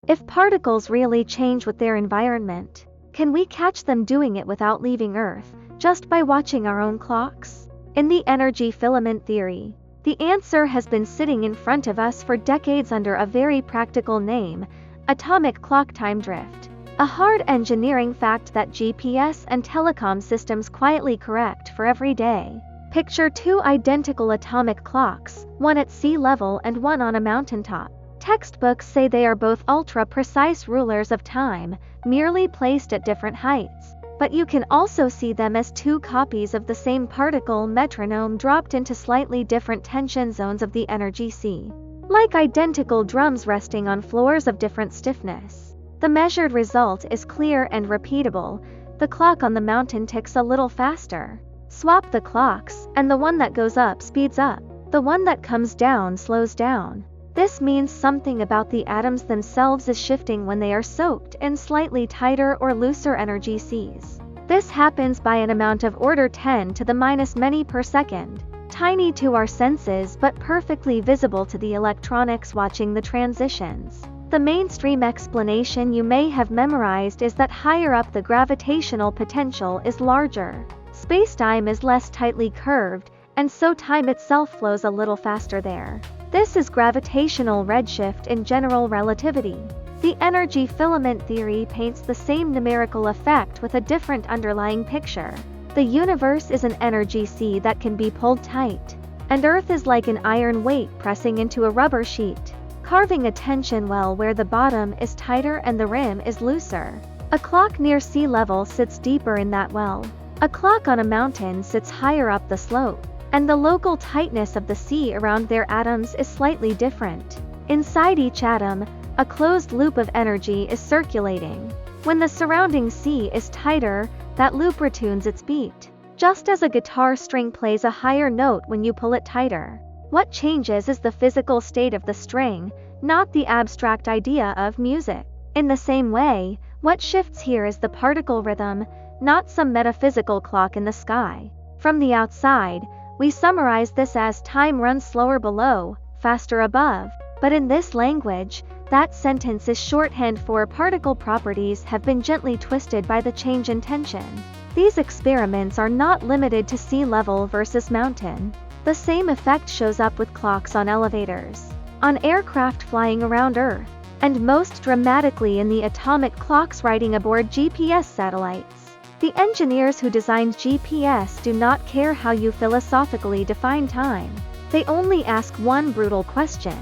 If particles really change with their environment, can we catch them doing it without leaving Earth, just by watching our own clocks? In the energy filament theory, the answer has been sitting in front of us for decades under a very practical name: atomic clock time drift. A hard engineering fact that GPS and telecom systems quietly correct for every day. Picture two identical atomic clocks, one at sea level and one on a mountaintop. Textbooks say they are both ultra-precise rulers of time, merely placed at different heights. But you can also see them as two copies of the same particle metronome dropped into slightly different tension zones of the energy sea. Like identical drums resting on floors of different stiffness. The measured result is clear and repeatable. The clock on the mountain ticks a little faster. Swap the clocks, and the one that goes up speeds up. The one that comes down slows down. This means something about the atoms themselves is shifting when they are soaked in slightly tighter or looser energy seas. This happens by an amount of order 10 to the minus many per second, tiny to our senses but perfectly visible to the electronics watching the transitions. The mainstream explanation you may have memorized is that higher up the gravitational potential is larger. Spacetime is less tightly curved, and so time itself flows a little faster there. This is gravitational redshift in general relativity. The energy filament theory paints the same numerical effect with a different underlying picture. The universe is an energy sea that can be pulled tight, and Earth is like an iron weight pressing into a rubber sheet, carving a tension well where the bottom is tighter and the rim is looser. A clock near sea level sits deeper in that well. A clock on a mountain sits higher up the slope, and the local tightness of the sea around their atoms is slightly different. Inside each atom, a closed loop of energy is circulating. When the surrounding sea is tighter, that loop retunes its beat. Just as a guitar string plays a higher note when you pull it tighter. What changes is the physical state of the string, not the abstract idea of music. In the same way, what shifts here is the particle rhythm, not some metaphysical clock in the sky. From the outside, we summarize this as time runs slower below, faster above, but in this language, that sentence is shorthand for particle properties have been gently twisted by the change in tension. These experiments are not limited to sea level versus mountain. The same effect shows up with clocks on elevators, on aircraft flying around Earth, and most dramatically in the atomic clocks riding aboard GPS satellites. The engineers who designed GPS do not care how you philosophically define time. They only ask one brutal question.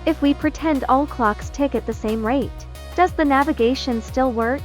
If we pretend all clocks tick at the same rate, does the navigation still work?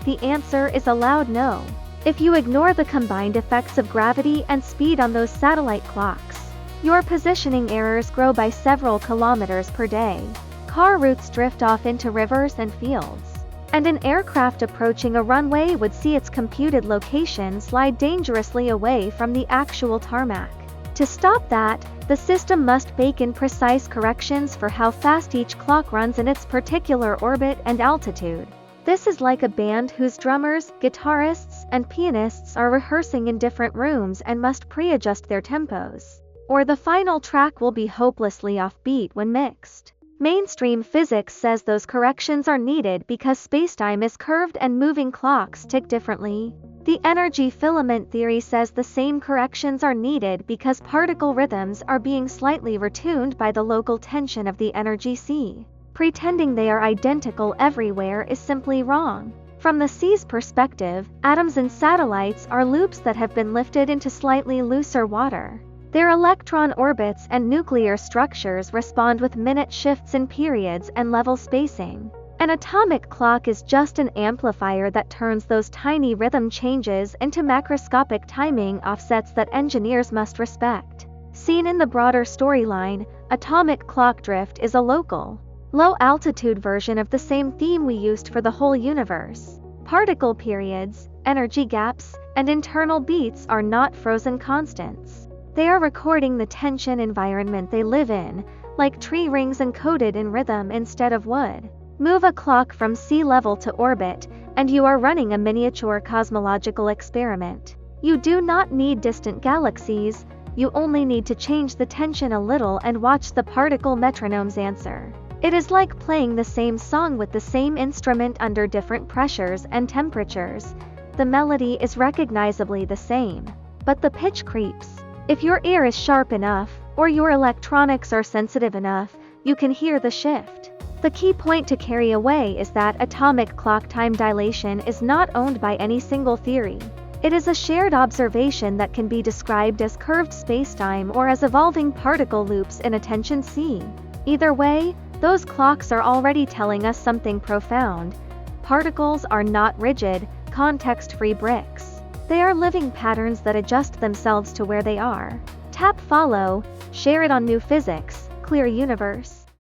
The answer is a loud no. If you ignore the combined effects of gravity and speed on those satellite clocks, your positioning errors grow by several kilometers per day. Car routes drift off into rivers and fields. And an aircraft approaching a runway would see its computed location slide dangerously away from the actual tarmac. To stop that, the system must bake in precise corrections for how fast each clock runs in its particular orbit and altitude. This is like a band whose drummers, guitarists, and pianists are rehearsing in different rooms and must pre-adjust their tempos, or the final track will be hopelessly offbeat when mixed. Mainstream physics says those corrections are needed because spacetime is curved and moving clocks tick differently. The energy filament theory says the same corrections are needed because particle rhythms are being slightly retuned by the local tension of the energy sea. Pretending they are identical everywhere is simply wrong. From the sea's perspective, atoms and satellites are loops that have been lifted into slightly looser water. Their electron orbits and nuclear structures respond with minute shifts in periods and level spacing. An atomic clock is just an amplifier that turns those tiny rhythm changes into macroscopic timing offsets that engineers must respect. Seen in the broader storyline, atomic clock drift is a local, low-altitude version of the same theme we used for the whole universe. Particle periods, energy gaps, and internal beats are not frozen constants. They are recording the tension environment they live in, like tree rings encoded in rhythm instead of wood. Move a clock from sea level to orbit, and you are running a miniature cosmological experiment. You do not need distant galaxies, you only need to change the tension a little and watch the particle metronomes answer. It is like playing the same song with the same instrument under different pressures and temperatures. The melody is recognizably the same, but the pitch creeps. If your ear is sharp enough, or your electronics are sensitive enough, you can hear the shift. The key point to carry away is that atomic clock time dilation is not owned by any single theory. It is a shared observation that can be described as curved spacetime or as evolving particle loops in a tension sea. Either way, those clocks are already telling us something profound. Particles are not rigid, context-free bricks. They are living patterns that adjust themselves to where they are. Tap follow, share it on New Physics, Clear Universe.